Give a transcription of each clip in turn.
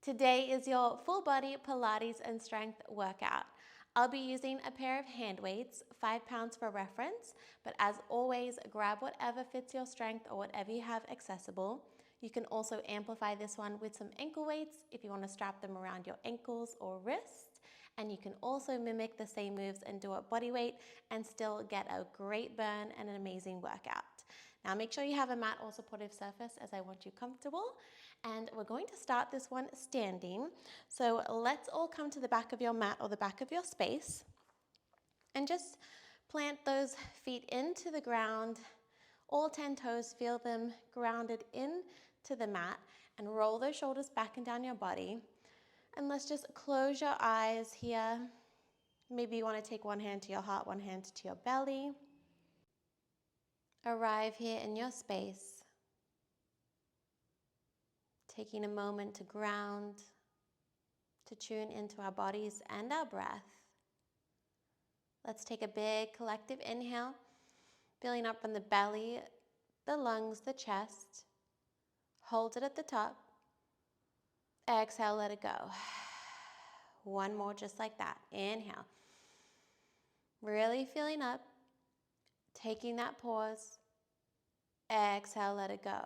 Today is your full body Pilates and strength workout. I'll be using a pair of hand weights, 5 pounds for reference, but as always, grab whatever fits your strength or whatever you have accessible. You can also amplify this one with some ankle weights if you want to strap them around your ankles or wrists. And you can also mimic the same moves and do a body weight and still get a great burn and an amazing workout. Now make sure you have a mat or supportive surface as I want you comfortable. And we're going to start this one standing. So let's all come to the back of your mat or the back of your space and just plant those feet into the ground. All 10 toes, feel them grounded into the mat, and roll those shoulders back and down your body. And let's just close your eyes here. Maybe you want to take one hand to your heart, one hand to your belly. Arrive here in your space, taking a moment to ground, to tune into our bodies and our breath. Let's take a big collective inhale, filling up from the belly, the lungs, the chest. Hold it at the top. Exhale, let it go. One more just like that. Inhale. Really filling up, taking that pause. Exhale, let it go.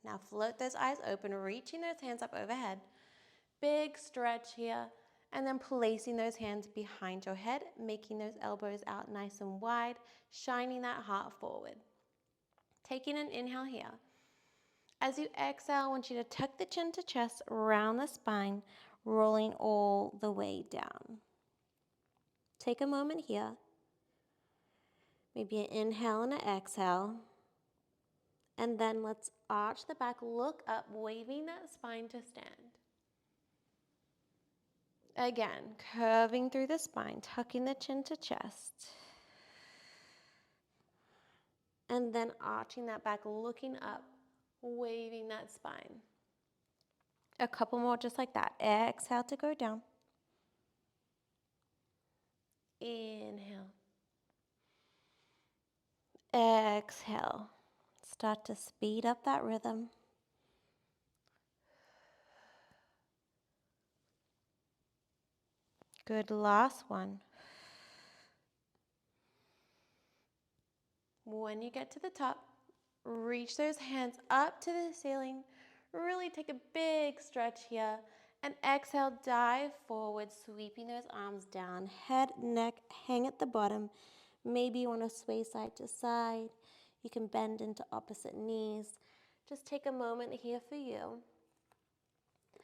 Now float those eyes open, reaching those hands up overhead. Big stretch here, and then placing those hands behind your head, making those elbows out nice and wide, shining that heart forward. Taking an inhale here. As you exhale, I want you to tuck the chin to chest, round the spine, rolling all the way down. Take a moment here. Maybe an inhale and an exhale. And then let's arch the back, look up, waving that spine to stand. Again, curving through the spine, tucking the chin to chest. And then arching that back, looking up, waving that spine. A couple more just like that. Exhale to go down. Inhale. Exhale. Start to speed up that rhythm. Good, last one. When you get to the top, reach those hands up to the ceiling. Really take a big stretch here. And exhale, dive forward, sweeping those arms down. Head, neck, hang at the bottom. Maybe you want to sway side to side. You can bend into opposite knees. Just take a moment here for you.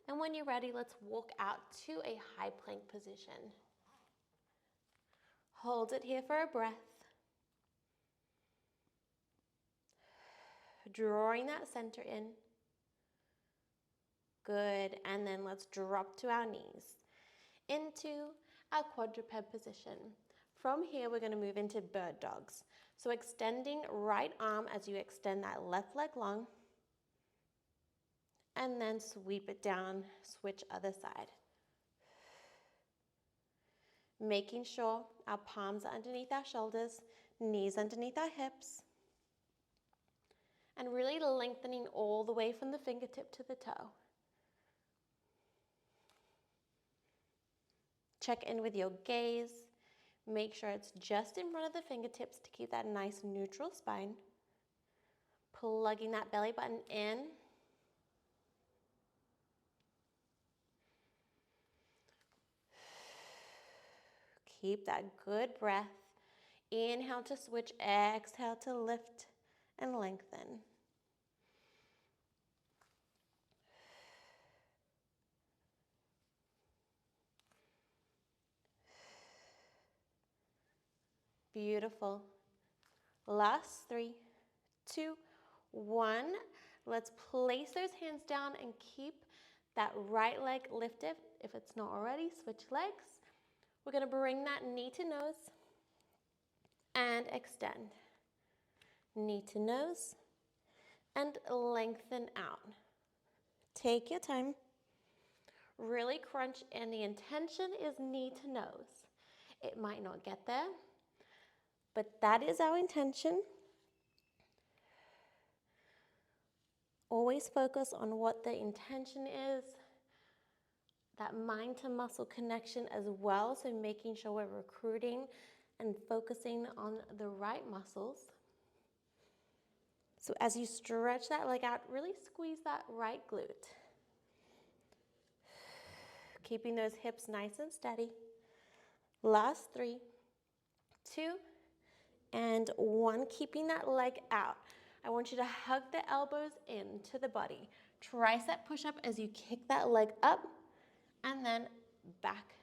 And when you're ready, let's walk out to a high plank position. Hold it here for a breath. Drawing that center in. Good, and then let's drop to our knees into our quadruped position. From here, we're going to move into bird dogs. So extending right arm as you extend that left leg long, and then sweep it down, switch other side. Making sure our palms are underneath our shoulders, knees underneath our hips, and really lengthening all the way from the fingertip to the toe. Check in with your gaze. Make sure it's just in front of the fingertips to keep that nice neutral spine. Plugging that belly button in. Keep that good breath. Inhale to switch, exhale to lift and lengthen. Beautiful. Last 3, 2, 1. Let's place those hands down and keep that right leg lifted. If it's not already, switch legs. We're going to bring that knee to nose and extend. Knee to nose and lengthen out. Take your time. Really crunch in. The intention is knee to nose. It might not get there, but that is our intention. Always focus on what the intention is, that mind to muscle connection as well, so making sure we're recruiting and focusing on the right muscles. So as you stretch that leg out, really squeeze that right glute. Keeping those hips nice and steady. Last 3, 2, and 1. Keeping that leg out. I want you to hug the elbows into the body. Tricep push-up as you kick that leg up and then back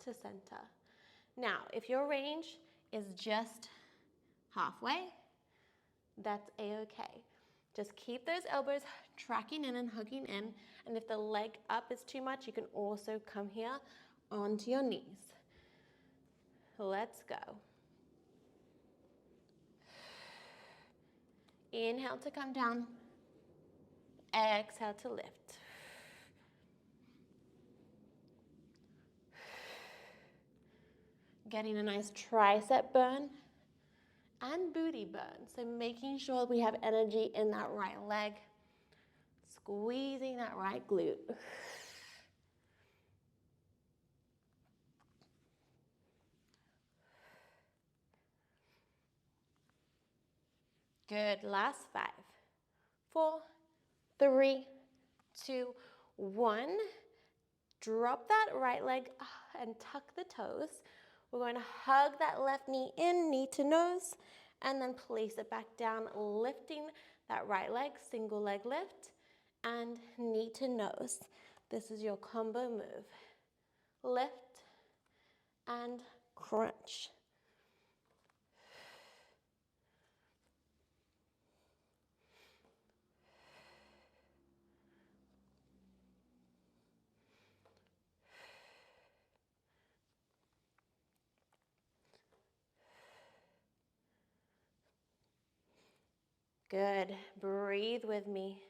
to center. Now, if your range is just halfway, that's a-okay. Just keep those elbows tracking in and hugging in. And if the leg up is too much, you can also come here onto your knees. Let's go. Inhale to come down. Exhale to lift. Getting a nice tricep burn and booty burn. So making sure we have energy in that right leg. Squeezing that right glute. Good. Last 5, 4, 3, 2, 1. Drop that right leg and tuck the toes. We're going to hug that left knee in, knee to nose, and then place it back down, lifting that right leg, single leg lift, and knee to nose. This is your combo move. Lift and crunch. Good. Breathe with me.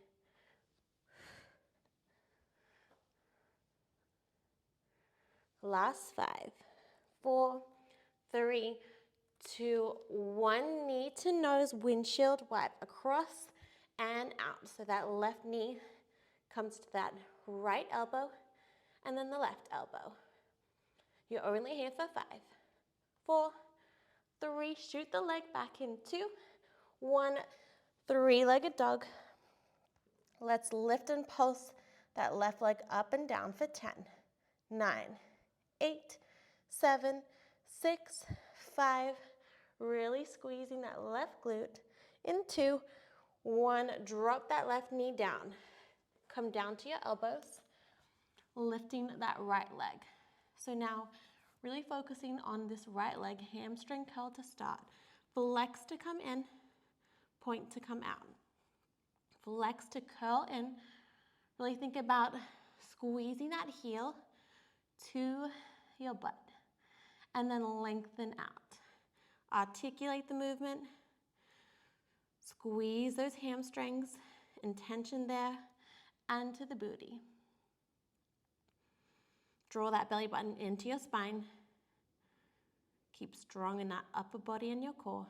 Last 5, 4, 3, 2, 1. Knee to nose, windshield wipe across and out. So that left knee comes to that right elbow and then the left elbow. You're only here for 5, 4, 3. Shoot the leg back in 2, 1. 3-legged dog. Let's lift and pulse that left leg up and down for 10, 9, 8, 7, 6, 5. Really squeezing that left glute in 2, 1. Drop that left knee down. Come down to your elbows, lifting that right leg. So now, really focusing on this right leg, hamstring curl to start. Flex to come in, point to come out. Flex to curl in. Really think about squeezing that heel to your butt. And then lengthen out. Articulate the movement. Squeeze those hamstrings. Intention there. And to the booty. Draw that belly button into your spine. Keep strong in that upper body and your core.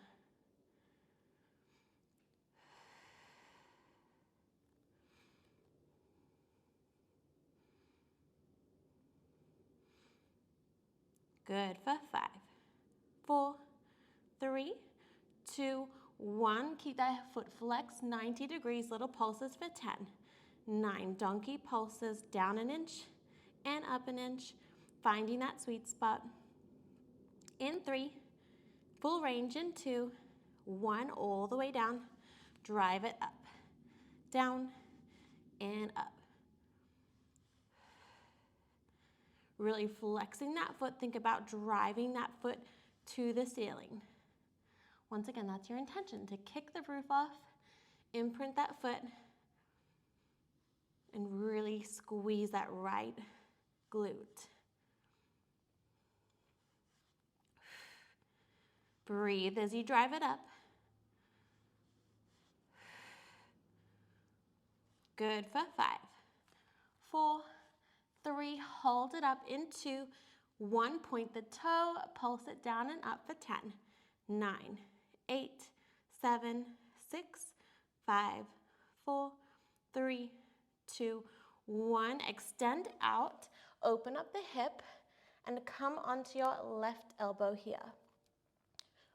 Good for 5, 4, 3, 2, 1. Keep that foot flexed 90 degrees, little pulses for 10. 9 donkey pulses, down an inch and up an inch, finding that sweet spot. In 3, full range in 2, 1, all the way down. Drive it up, down, and up. Really flexing that foot. Think about driving that foot to the ceiling. Once again, that's your intention, to kick the roof off, imprint that foot, and really squeeze that right glute. Breathe as you drive it up. Good for 5, 4, 3, hold it up in 2, 1, point the toe, pulse it down and up for 10, 9, 8, 7, 6, 5, 4, 3, 2, 1. Extend out, open up the hip, and come onto your left elbow here.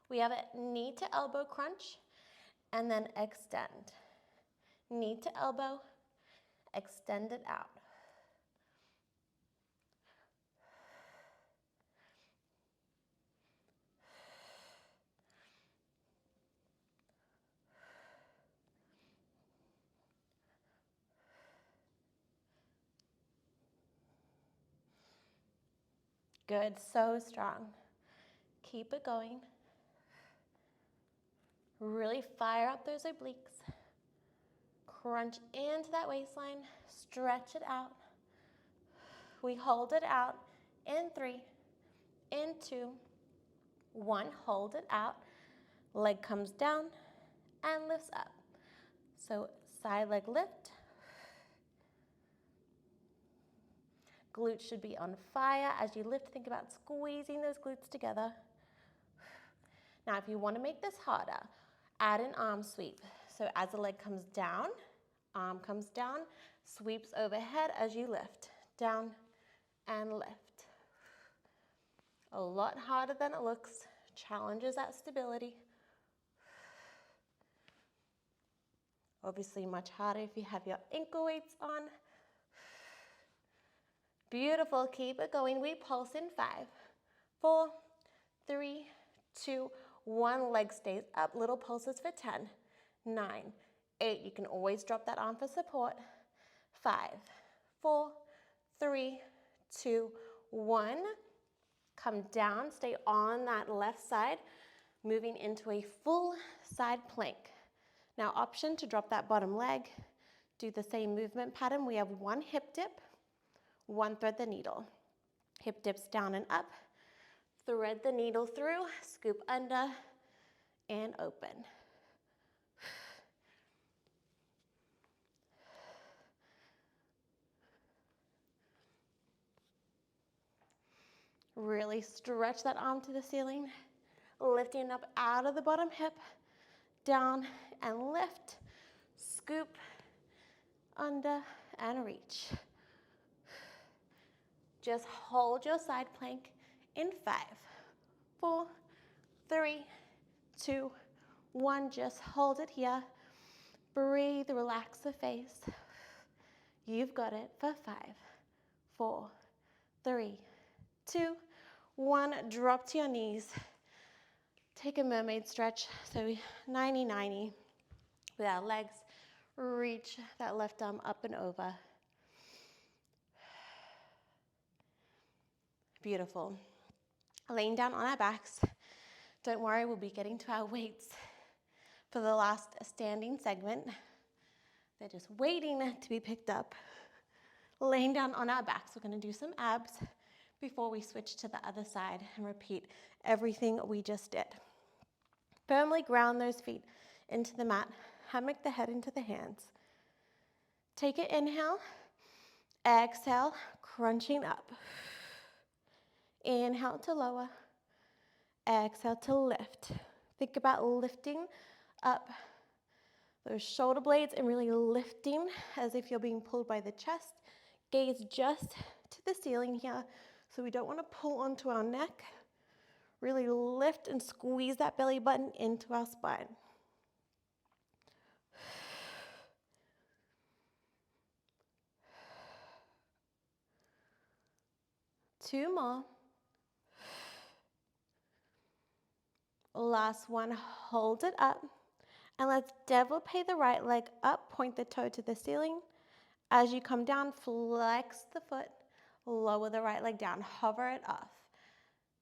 We have a knee to elbow crunch, and then extend. Knee to elbow, extend it out. Good, so strong. Keep it going. Really fire up those obliques. Crunch into that waistline, stretch it out. We hold it out in 3, in 2, 1. Hold it out. Leg comes down and lifts up. So side leg lift. Glutes should be on fire. As you lift, think about squeezing those glutes together. Now, if you want to make this harder, add an arm sweep. So as the leg comes down, arm comes down, sweeps overhead as you lift. Down and lift. A lot harder than it looks. Challenges that stability. Obviously much harder if you have your ankle weights on. Beautiful, keep it going. We pulse in 5, 4, 3, 2, 1. Leg stays up, little pulses for 10, 9, 8. You can always drop that arm for support. 5, 4, 3, 2, 1. Come down, stay on that left side, moving into a full side plank. Now, option to drop that bottom leg, do the same movement pattern. We have 1 hip dip, 1 thread the needle. Hip dips down and up, thread the needle through, scoop under, and open. Really stretch that arm to the ceiling, lifting up out of the bottom hip, down and lift, scoop, under, and reach. Just hold your side plank in 5, 4, 3, 2, 1. Just hold it here. Breathe, relax the face. You've got it for 5, 4, 3, 2, 1. Drop to your knees. Take a mermaid stretch. So 90-90 with our legs. Reach that left arm up and over. Beautiful. Laying down on our backs. Don't worry, we'll be getting to our weights for the last standing segment. They're just waiting to be picked up. Laying down on our backs. We're going to do some abs before we switch to the other side and repeat everything we just did. Firmly ground those feet into the mat. Hammock the head into the hands. Take an inhale. Exhale, crunching up. Inhale to lower. Exhale to lift. Think about lifting up those shoulder blades and really lifting as if you're being pulled by the chest. Gaze just to the ceiling here. So we don't want to pull onto our neck. Really lift and squeeze that belly button into our spine. Two more. Last one, hold it up. And let's devil pay the right leg up, point the toe to the ceiling. As you come down, flex the foot, lower the right leg down, hover it off.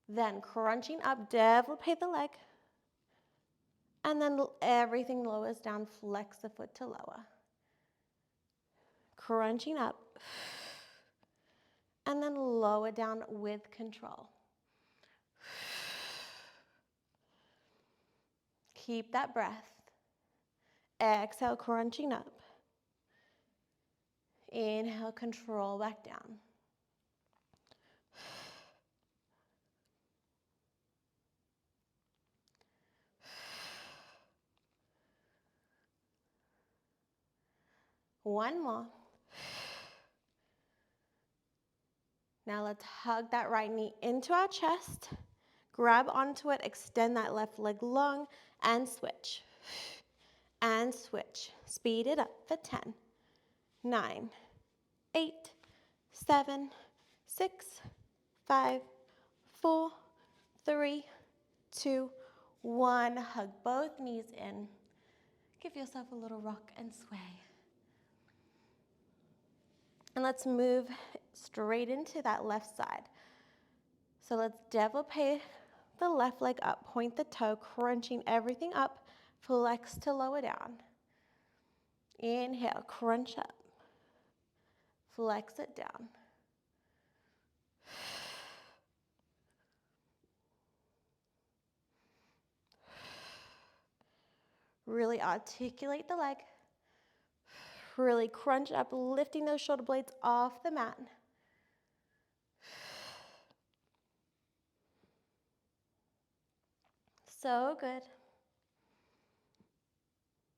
Then crunching up, devil pay the leg. And then everything lowers down, flex the foot to lower. Crunching up. And then lower down with control. Keep that breath. Exhale, crunching up. Inhale, control back down. One more. Now let's hug that right knee into our chest. Grab onto it, extend that left leg long, and switch. And switch. Speed it up for 10, 9, 8, 7, 6, 5, 4, 3, 2, 1. Hug both knees in. Give yourself a little rock and sway. And let's move straight into that left side. So let's devil pay the left leg up, point the toe, crunching everything up, flex to lower down. Inhale, crunch up, flex it down. Really articulate the leg. Really crunch up, lifting those shoulder blades off the mat. So good.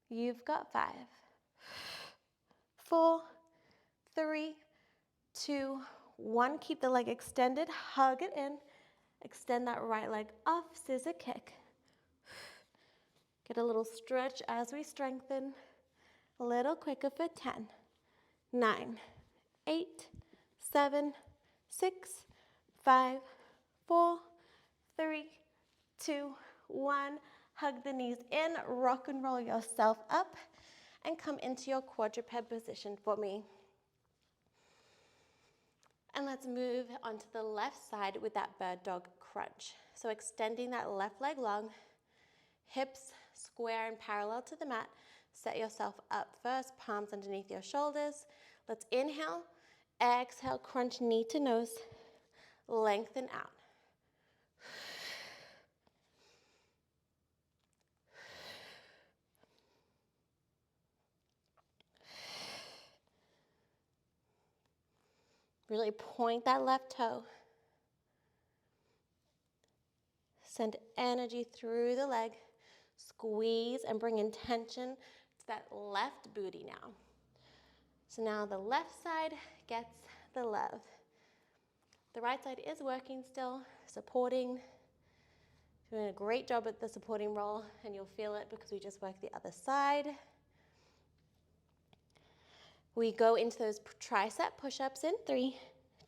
You've got 5, 4, 3, 2, 1. Keep the leg extended, hug it in. Extend that right leg off, scissor kick. Get a little stretch as we strengthen. A little quicker for 10, 9, 8, 7, 6, 5, 4, 3, 2, 1. Hug the knees in, rock and roll yourself up, and come into your quadruped position for me. And let's move onto the left side with that bird dog crunch. So extending that left leg long, hips square and parallel to the mat. Set yourself up first, palms underneath your shoulders. Let's inhale, exhale, crunch knee to nose, lengthen out. Really point that left toe. Send energy through the leg. Squeeze and bring intention to that left booty now. So now the left side gets the love. The right side is working still, supporting. Doing a great job at the supporting roll, and you'll feel it because we just worked the other side. We go into those tricep push-ups in 3,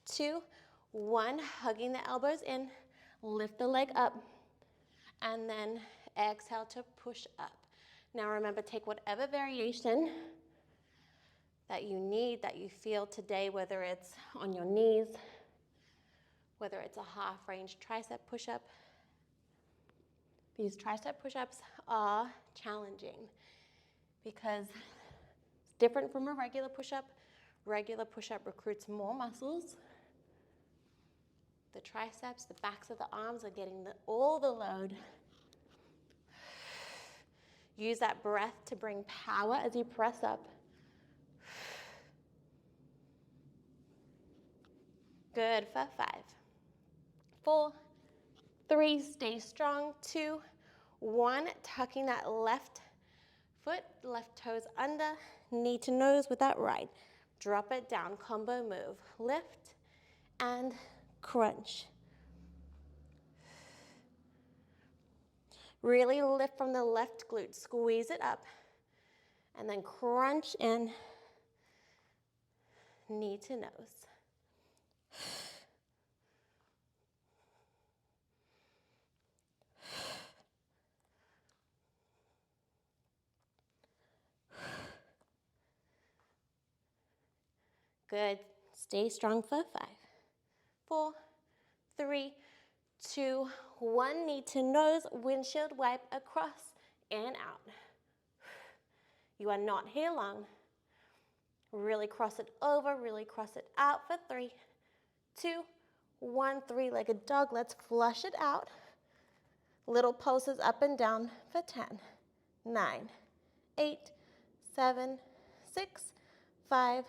2, 1. Hugging the elbows in, lift the leg up, and then exhale to push up. Now remember, take whatever variation that you need, that you feel today, whether it's on your knees, whether it's a half range tricep push-up. These tricep push-ups are challenging because it's different from a regular push-up. Regular push-up recruits more muscles. The triceps, the backs of the arms are getting all the load. Use that breath to bring power as you press up. Good for 5, 4, 3, stay strong, 2, 1. Tucking that left foot, left toes under, knee to nose with that right. Drop it down, combo move. Lift and crunch. Really lift from the left glute, squeeze it up, and then crunch in, knee to nose. Good. Stay strong for 5, 4, 3, 2, 1. Knee to nose, windshield wipe across and out. You are not here long. Really cross it over, really cross it out for 3, 2, 1. Three-legged dog. Let's flush it out. Little pulses up and down for 10, 9, 8, 7, 6, 5,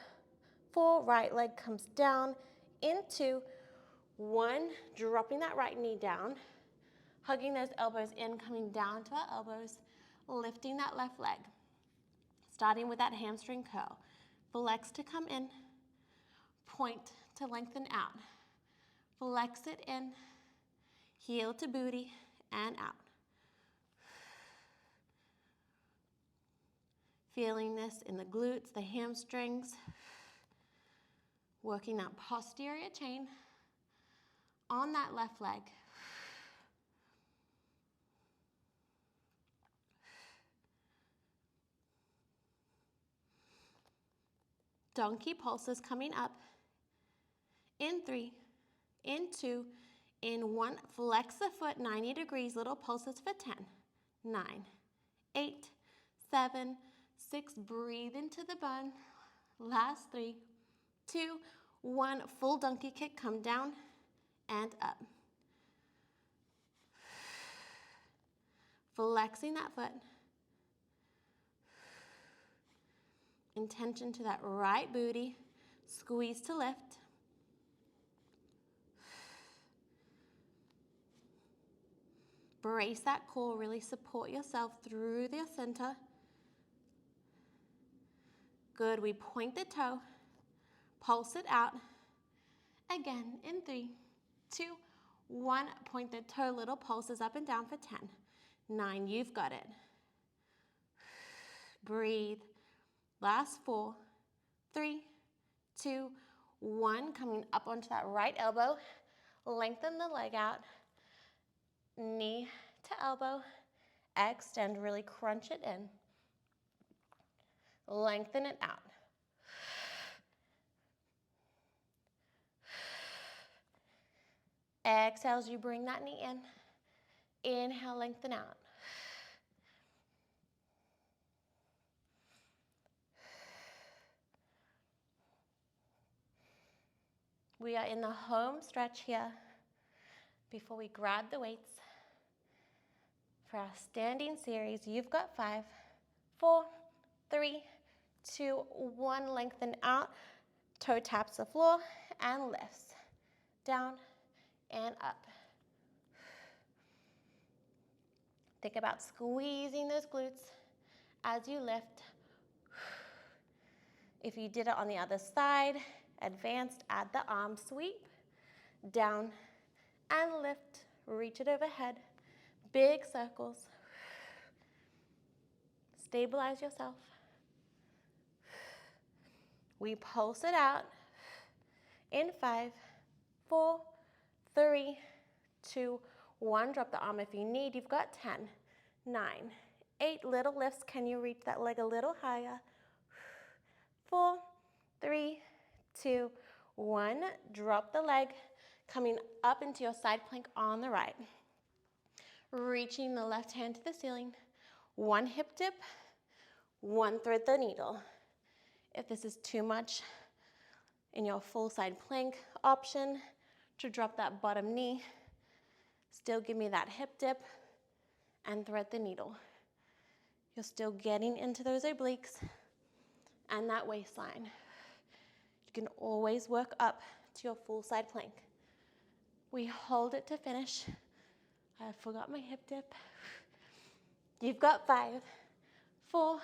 4. Right leg comes down into 1. Dropping that right knee down. Hugging those elbows in, coming down to our elbows. Lifting that left leg. Starting with that hamstring curl. Flex to come in, point to lengthen out. Flex it in, heel to booty, and out. Feeling this in the glutes, the hamstrings, working that posterior chain on that left leg. Donkey pulses coming up. In 3, in 2, in 1. Flex the foot 90 degrees, little pulses for 10, 9, 8, 7, 6. Breathe into the bun. Last 3, 2, 1. Full donkey kick, come down and up. Flexing that foot. Intention to that right booty. Squeeze to lift. Brace that core, really support yourself through the center. Good, we point the toe, pulse it out. Again, in 3, 2, 1, point the toe, little pulses up and down for 10, 9, you've got it. Breathe. Last 4, 3, 2, 1, coming up onto that right elbow. Lengthen the leg out. Knee to elbow. Extend, really crunch it in. Lengthen it out. Exhale as you bring that knee in. Inhale, lengthen out. We are in the home stretch here before we grab the weights. For our standing series, you've got 5, 4, 3, 2, 1. Lengthen out. Toe taps the floor and lifts. Down and up. Think about squeezing those glutes as you lift. If you did it on the other side, advanced, add the arm sweep. Down and lift. Reach it overhead. Big circles. Stabilize yourself. We pulse it out. In 5, 4, 3, 2, 1. Drop the arm if you need. You've got 10, 9, 8. Little lifts. Can you reach that leg a little higher? 4, 3, 2, 1. Drop the leg. Coming up into your side plank on the right. Reaching the left hand to the ceiling. 1 hip dip, 1 thread the needle. If this is too much in your full side plank option, to drop that bottom knee, still give me that hip dip and thread the needle. You're still getting into those obliques and that waistline. You can always work up to your full side plank. We hold it to finish. I forgot my hip dip. You've got 5, 4,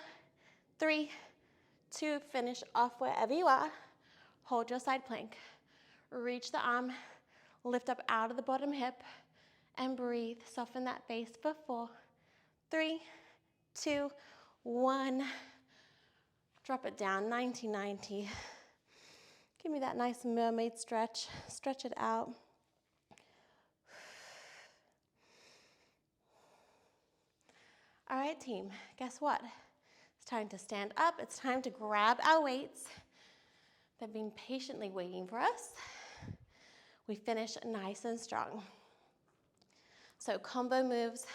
3, 2. Finish off wherever you are. Hold your side plank. Reach the arm. Lift up out of the bottom hip. And breathe. Soften that face for 4, 3, 2, 1. Drop it down, 90-90. Give me that nice mermaid stretch. Stretch it out. All right, team, guess what? It's time to stand up. It's time to grab our weights. They've been patiently waiting for us. We finish nice and strong. So combo moves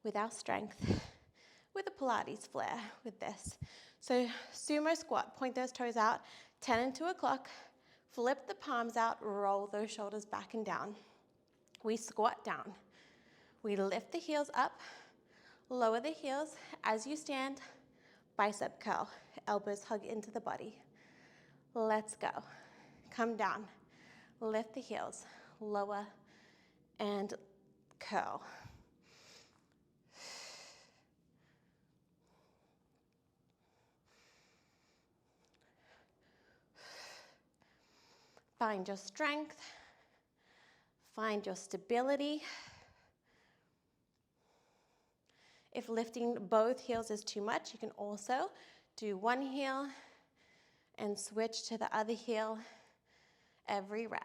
with our strength, with a Pilates flair with this. So sumo squat, point those toes out, 10 and 2 o'clock, flip the palms out, roll those shoulders back and down. We squat down. We lift the heels up, lower the heels as you stand, bicep curl, elbows hug into the body. Let's go. Come down, lift the heels, lower and curl. Find your strength. Find your stability. If lifting both heels is too much, you can also do one heel and switch to the other heel every rep.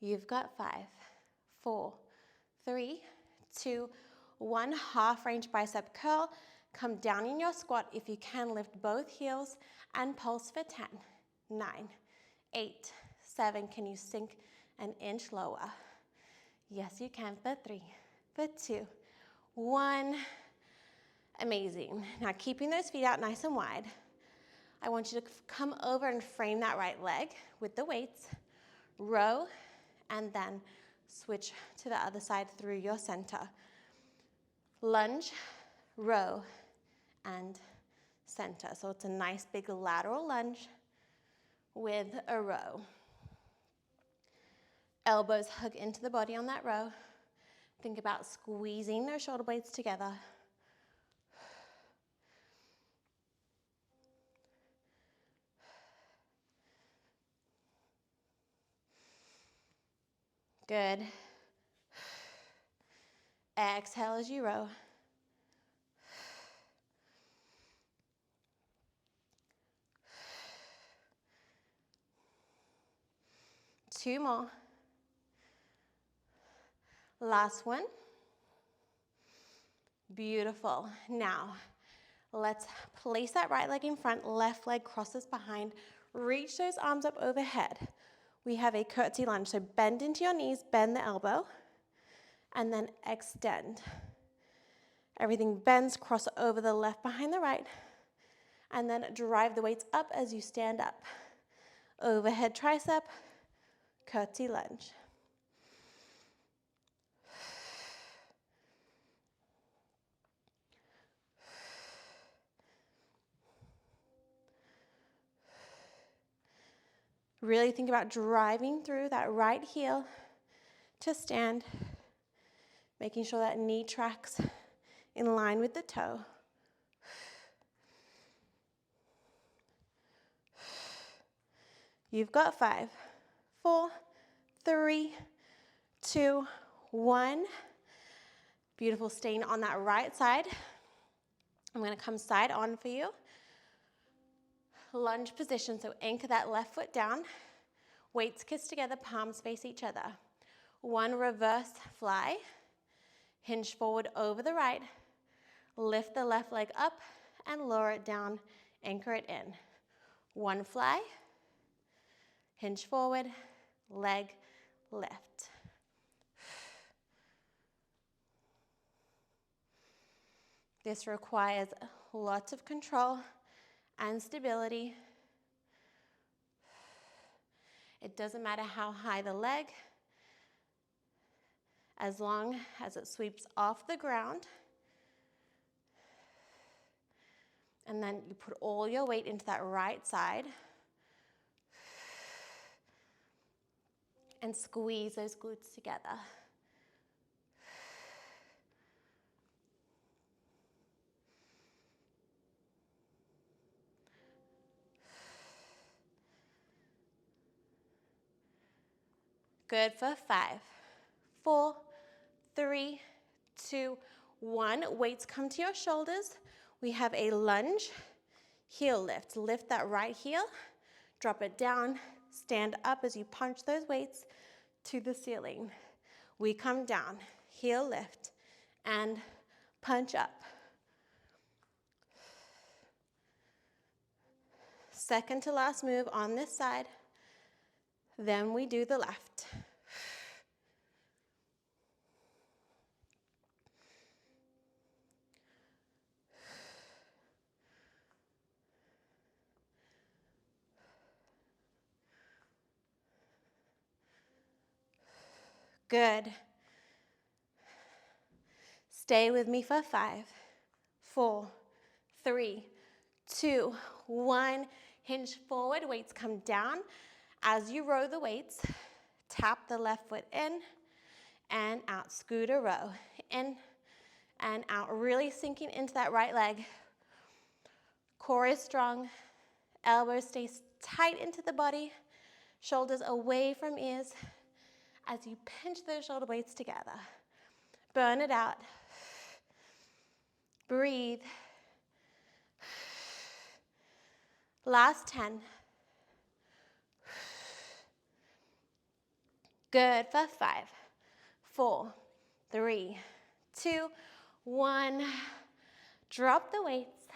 You've got 5, 4, 3, 2, 1. Half range bicep curl. Come down in your squat. If you can, lift both heels and pulse for 10, 9, 8, 7. Can you sink an inch lower? Yes, you can. For 3, for 2, 1. Amazing. Now keeping those feet out nice and wide, I want you to come over and frame that right leg with the weights. Row, and then switch to the other side through your center. Lunge, row, and center. So it's a nice big lateral lunge with a row. Elbows hug into the body on that row. Think about squeezing those shoulder blades together. Good. Exhale as you row. Two more. Last one. Beautiful. Now, let's place that right leg in front, left leg crosses behind. Reach those arms up overhead. We have a curtsy lunge. So bend into your knees, bend the elbow, and then extend. Everything bends, cross over the left behind the right, and then drive the weights up as you stand up. Overhead tricep, curtsy lunge. Really think about driving through that right heel to stand, making sure that knee tracks in line with the toe. You've got 5, 4, 3, 2, 1. Beautiful. Staying on that right side. I'm going to come side on for you. Lunge position, so anchor that left foot down. Weights kiss together, palms face each other. 1 reverse fly. Hinge forward over the right. Lift the left leg up and lower it down. Anchor it in. 1 fly. Hinge forward, leg lift. This requires lots of control and stability. It doesn't matter how high the leg, as long as it sweeps off the ground. And then you put all your weight into that right side and squeeze those glutes together. Good for 5, 4, 3, 2, 1. Weights come to your shoulders. We have a lunge, heel lift. Lift that right heel, drop it down, stand up as you punch those weights to the ceiling. We come down, heel lift, and punch up. Second to last move on this side. Then we do the left. Good. Stay with me for 5, 4, 3, 2, 1. Hinge forward, weights come down. As you row the weights, tap the left foot in and out. Scooter row, in and out. Really sinking into that right leg. Core is strong. Elbows stay tight into the body. Shoulders away from ears as you pinch those shoulder blades together. Burn it out. Breathe. Last 10. Good for 5, 4, 3, 2, 1. Drop the weights.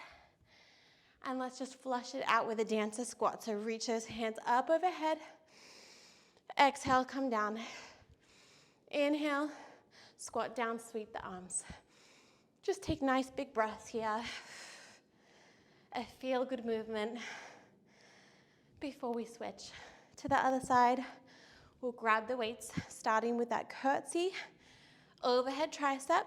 And let's just flush it out with a dancer squat. So reach those hands up overhead. Exhale, come down. Inhale, squat down, sweep the arms. Just take nice big breaths here. A feel-good movement. Before we switch to the other side, we'll grab the weights, starting with that curtsy, overhead tricep.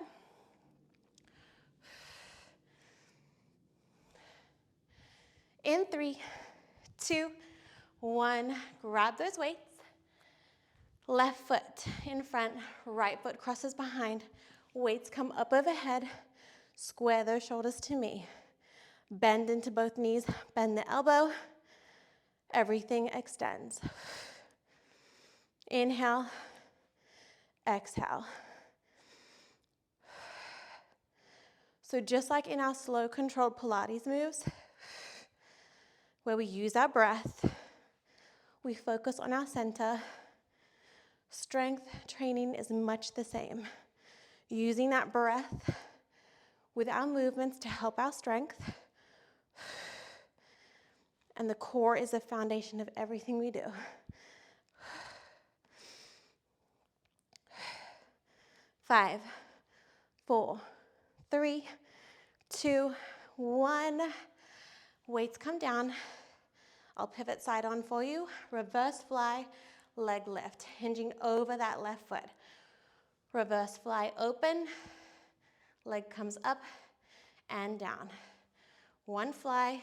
In 3, 2, 1, grab those weights. Left foot in front, right foot crosses behind. Weights come up overhead. Square those shoulders to me. Bend into both knees, bend the elbow. Everything extends. Inhale, exhale. So just like in our slow controlled Pilates moves, where we use our breath, we focus on our center. Strength training is much the same. Using that breath with our movements to help our strength. And the core is the foundation of everything we do. 5, 4, 3, 2, 1. Weights come down. I'll pivot side on for you. Reverse fly, leg lift, hinging over that left foot. Reverse fly open, leg comes up and down. One fly,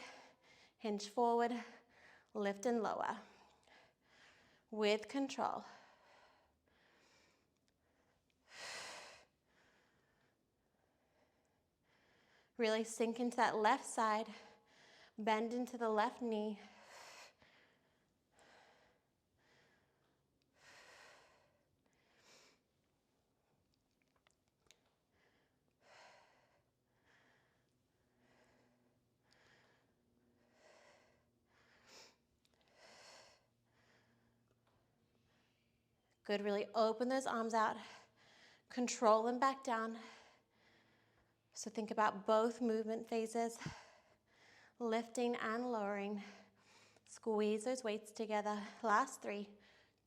hinge forward, lift and lower. With control. Really sink into that left side, bend into the left knee. Good, really open those arms out, control them back down. So think about both movement phases, lifting and lowering. Squeeze those weights together. Last 3,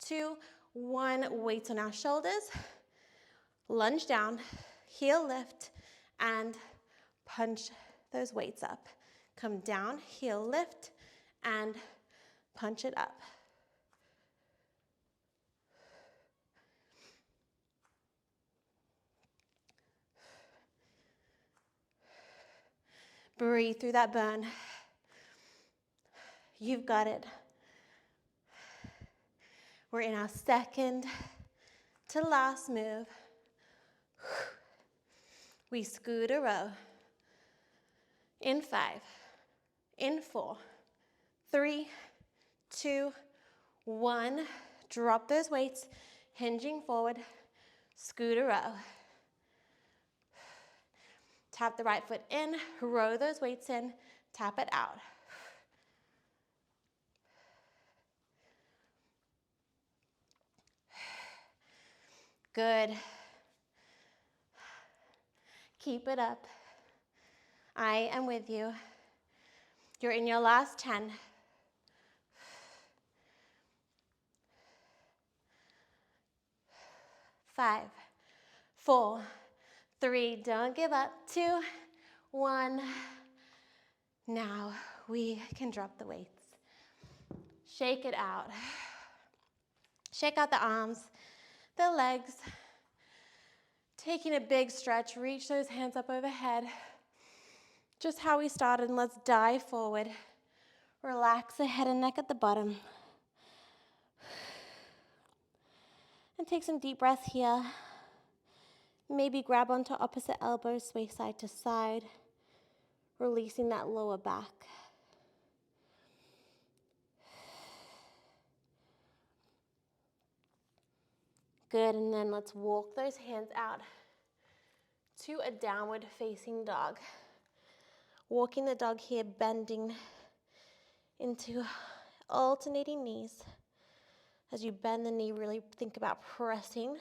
2, 1. Weights on our shoulders. Lunge down, heel lift, and punch those weights up. Come down, heel lift, and punch it up. Breathe through that burn. You've got it. We're in our second to last move. We scoot a row. In 5, in 4, 3, 2, 1. Drop those weights, hinging forward, scoot a row. Tap the right foot in, row those weights in, tap it out. Good. Keep it up. I am with you. You're in your last 10. 5, 4, 3, don't give up. 2, 1. Now we can drop the weights. Shake it out. Shake out the arms, the legs. Taking a big stretch, reach those hands up overhead. Just how we started, and let's dive forward. Relax the head and neck at the bottom. And take some deep breaths here. Maybe grab onto opposite elbows, sway side to side, releasing that lower back. Good, and then let's walk those hands out to a downward facing dog. Walking the dog here, bending into alternating knees. As you bend the knee, really think about pressing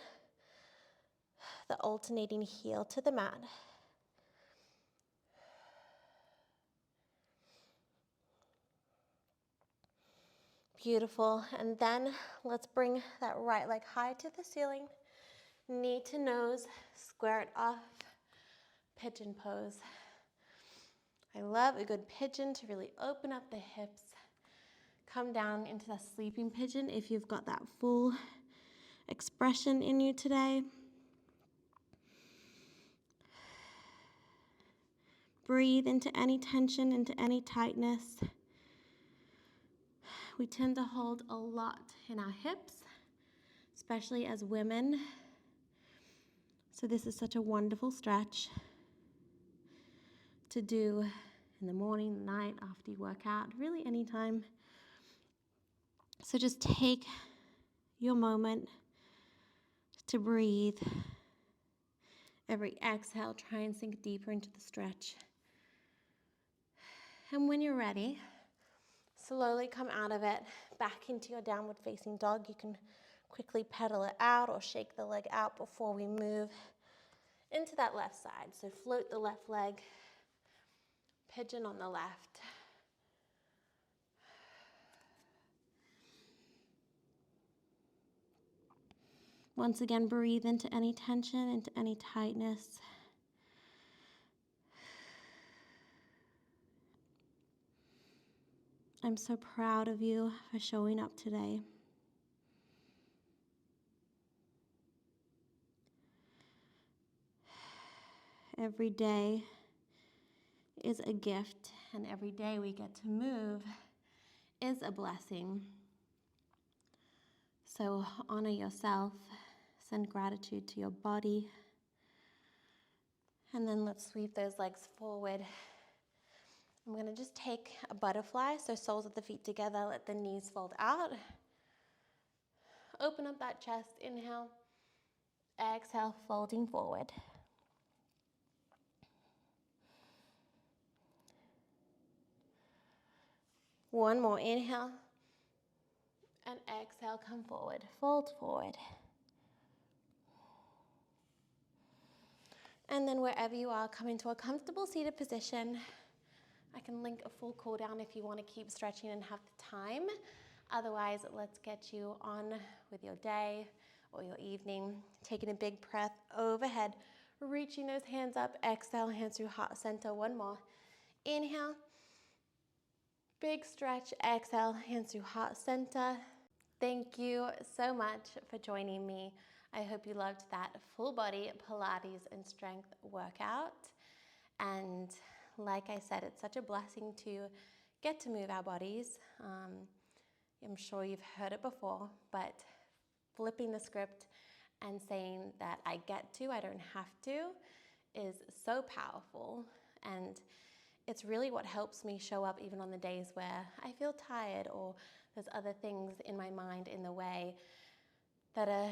the alternating heel to the mat. Beautiful. And then let's bring that right leg high to the ceiling. Knee to nose, square it off, pigeon pose. I love a good pigeon to really open up the hips. Come down into that sleeping pigeon if you've got that full expression in you today. Breathe into any tension, into any tightness. We tend to hold a lot in our hips, especially as women. So this is such a wonderful stretch to do in the morning, night, after you work out, really anytime. So just take your moment to breathe. Every exhale, try and sink deeper into the stretch. And when you're ready, slowly come out of it, back into your downward facing dog. You can quickly pedal it out or shake the leg out before we move into that left side. So float the left leg, pigeon on the left. Once again, breathe into any tension, into any tightness. I'm so proud of you for showing up today. Every day is a gift, and every day we get to move is a blessing. So honor yourself, send gratitude to your body, and then let's sweep those legs forward. I'm going to just take a butterfly, so soles of the feet together, let the knees fold out. Open up that chest, inhale, exhale, folding forward. One more, inhale, and exhale, come forward, fold forward. And then wherever you are, come into a comfortable seated position. I can link a full cool down if you want to keep stretching and have the time. Otherwise, let's get you on with your day or your evening. Taking a big breath overhead, reaching those hands up. Exhale, hands through heart center. One more. Inhale. Big stretch. Exhale, hands through heart center. Thank you so much for joining me. I hope you loved that full body Pilates and strength workout. And like I said, it's such a blessing to get to move our bodies. I'm sure you've heard it before, but flipping the script and saying that I get to, I don't have to, is so powerful. And it's really what helps me show up even on the days where I feel tired or there's other things in my mind in the way that are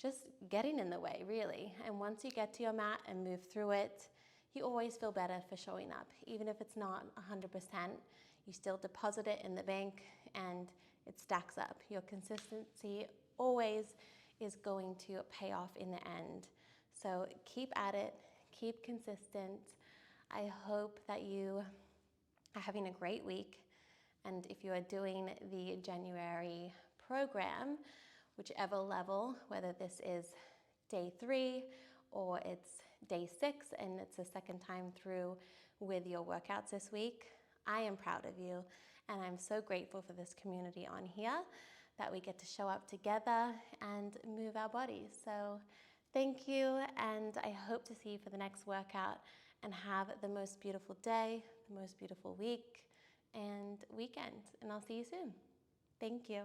just getting in the way, really. And once you get to your mat and move through it, you always feel better for showing up. Even if it's not 100%, you still deposit it in the bank and it stacks up. Your consistency always is going to pay off in the end. So keep at it, keep consistent. I hope that you are having a great week. And if you are doing the January program, whichever level, whether this is day 3 or it's day 6 and it's the second time through with your workouts this week, I am proud of you. And I'm so grateful for this community on here that we get to show up together and move our bodies. So thank you, and I hope to see you for the next workout, and have the most beautiful day, the most beautiful week and weekend. And I'll see you soon. Thank you.